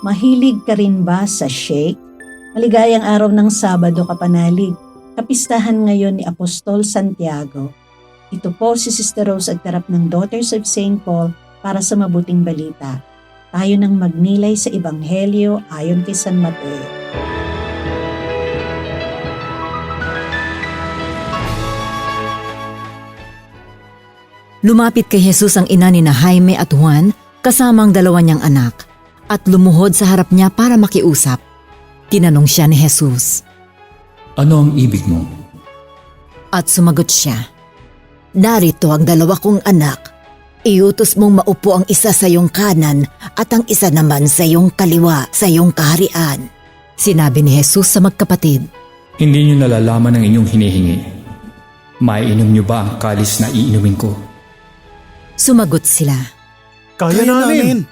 Mahilig ka rin ba sa shake? Maligayang araw ng Sabado, kapanalig. Kapistahan ngayon ni Apostol Santiago. Ito po si Sister Rose Agtarap ng Daughters of St. Paul para sa mabuting balita. Tayo nang magnilay sa Ebanghelyo ayon kay San Mateo. Lumapit kay Jesus ang ina ni Jaime at Juan kasama ang dalawa niyang anak at lumuhod sa harap niya para makiusap. Tinanong siya ni Jesus, "Ano ang ibig mo?" At sumagot siya, "Narito ang dalawa kong anak. Iutos mong maupo ang isa sa iyong kanan at ang isa naman sa iyong kaliwa sa iyong kaharian." Sinabi ni Jesus sa magkapatid, "Hindi niyo nalalaman ang inyong hinihingi. Maiinom niyo ba ang kalis na iinumin ko?" Sumagot sila. Kaya namin.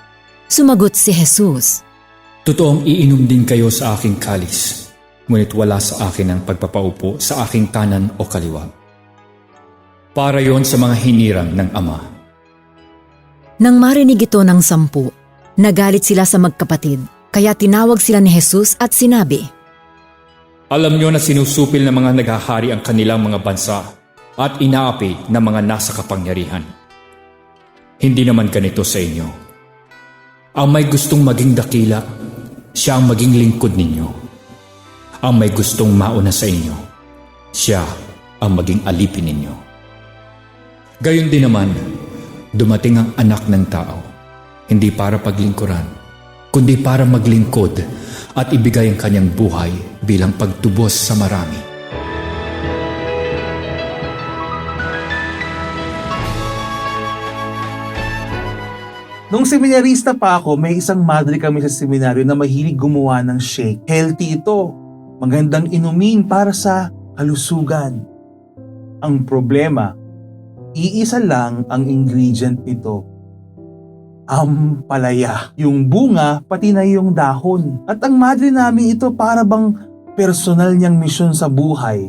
Sumagot si Jesus, "Totoong iinom din kayo sa aking kalis, ngunit wala sa akin ang pagpapaupo sa aking kanan o kaliwa. Para yon sa mga hinirang ng Ama." Nang marinig ito ng 10, nagalit sila sa magkapatid, kaya tinawag sila ni Jesus at sinabi, "Alam niyo na sinusupil ng mga naghahari ang kanilang mga bansa at inaapi ng mga nasa kapangyarihan. Hindi naman ganito sa inyo. Ang may gustong maging dakila, siya ang maging lingkod ninyo. Ang may gustong mauna sa inyo, siya ang maging alipin ninyo. Gayon din naman, dumating ang Anak ng Tao, hindi para paglingkuran, kundi para maglingkod at ibigay ang kanyang buhay bilang pagtubos sa marami." Nung seminarista pa ako, may isang madre kami sa seminaryo na mahilig gumawa ng shake. Healthy ito. Magandang inumin para sa kalusugan. Ang problema, iisa lang ang ingredient nito. Ampalaya. Yung bunga, pati na yung dahon. At ang madre namin ito para bang personal niyang misyon sa buhay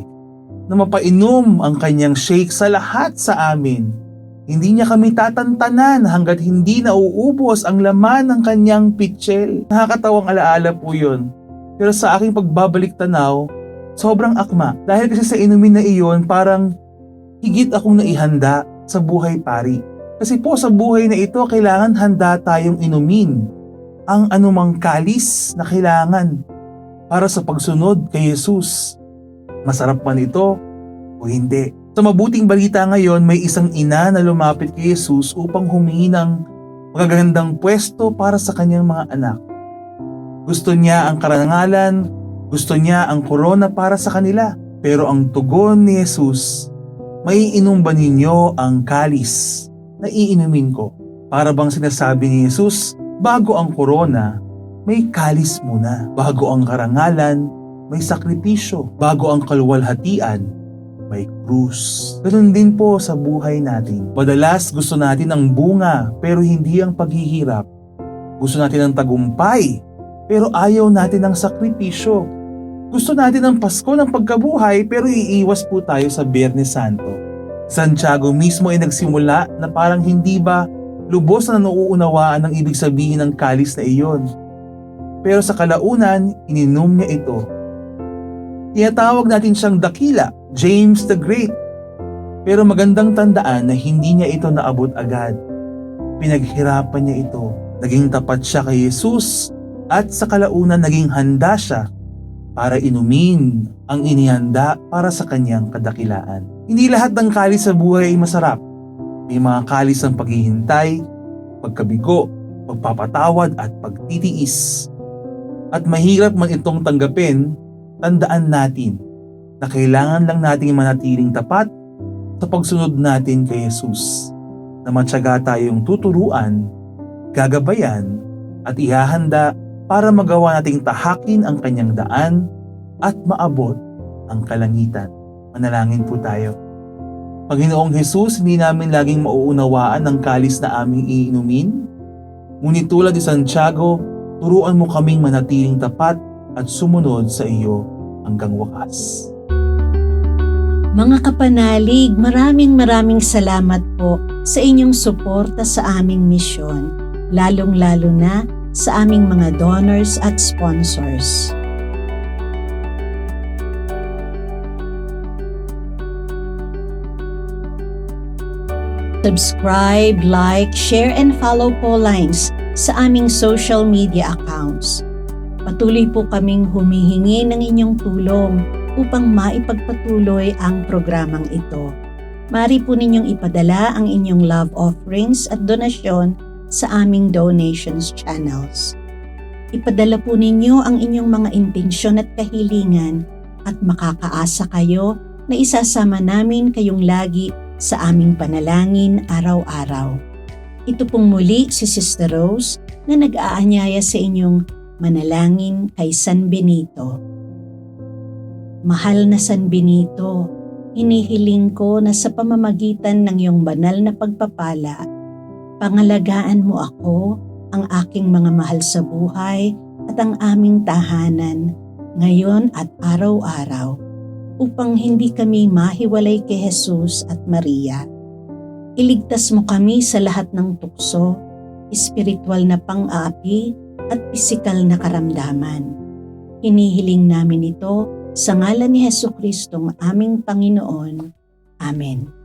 na mapainom ang kanyang shake sa lahat sa amin. Hindi niya kami tatantanan hanggat hindi nauubos ang laman ng kanyang pitchel. Nakakatawang alaala po yun. Pero sa aking pagbabalik tanaw, sobrang akma. Dahil kasi sa inumin na iyon, parang higit akong naihanda sa buhay pari. Kasi po sa buhay na ito, kailangan handa tayong inumin ang anumang kalis na kailangan para sa pagsunod kay Jesus. Masarap man ito o hindi. Sa mabuting balita ngayon, may isang ina na lumapit kay Jesus upang humingi ng magagandang pwesto para sa kanyang mga anak. Gusto niya ang karangalan, gusto niya ang korona para sa kanila. Pero ang tugon ni Jesus, "Maiinom ba ninyo ang kalis na iinumin ko?" Para bang sinasabi ni Jesus, bago ang korona, may kalis muna. Bago ang karangalan, may sakripisyo. Bago ang kaluwalhatian, may krus. Ganun din po sa buhay natin. Madalas gusto natin ang bunga pero hindi ang paghihirap. Gusto natin ang tagumpay pero ayaw natin ang sakripisyo. Gusto natin ang Pasko ng pagkabuhay pero iiwas po tayo sa Biyernes Santo. Santiago mismo ay nagsimula na parang hindi ba lubos na nauunawaan ang ibig sabihin ng kalis na iyon. Pero sa kalaunan, ininom niya ito. Tinatawag natin siyang dakila, James the Great. Pero magandang tandaan na hindi niya ito naabot agad. Pinaghirapan niya ito. Naging tapat siya kay Jesus at sa kalaunan naging handa siya para inumin ang inihanda para sa kanyang kadakilaan. Hindi lahat ng kalis sa buhay ay masarap. May mga kalis ng paghihintay, pagkabigo, pagpapatawad at pagtitiis. At mahirap man itong tanggapin, tandaan natin na kailangan lang nating manatiling tapat sa pagsunod natin kay Jesus, na matyaga tayong tuturuan, gagabayan at ihahanda para magawa nating tahakin ang kanyang daan at maabot ang kalangitan. Manalangin po tayo. Panginoong Jesus, hindi namin laging mauunawaan ang kalis na aming iinumin. Ngunit tulad ni Santiago, turuan mo kaming manatiling tapat at sumunod sa iyo hanggang wakas. Mga kapanalig, maraming salamat po sa inyong suporta sa aming misyon, lalong-lalo na sa aming mga donors at sponsors. Subscribe, like, share, and follow po lines sa aming social media accounts. Patuloy po kaming humihingi ng inyong tulong upang maipagpatuloy ang programang ito. Maaari po ninyong ipadala ang inyong love offerings at donasyon sa aming donations channels. Ipadala po ninyo ang inyong mga intensyon at kahilingan at makakaasa kayo na isasama namin kayong lagi sa aming panalangin araw-araw. Ito pong muli si Sister Rose na nag-aanyaya sa inyong manalangin kay San Benito. Mahal na San Benito, inihiling ko na sa pamamagitan ng iyong banal na pagpapala, pangalagaan mo ako, ang aking mga mahal sa buhay at ang aming tahanan ngayon at araw-araw, upang hindi kami mahiwalay kay Jesus at Maria. Iligtas mo kami sa lahat ng tukso, espiritual na pang-aapi at pisikal na karamdaman. Hinihiling namin ito sa ngalan ni Hesukristo aming Panginoon. Amen.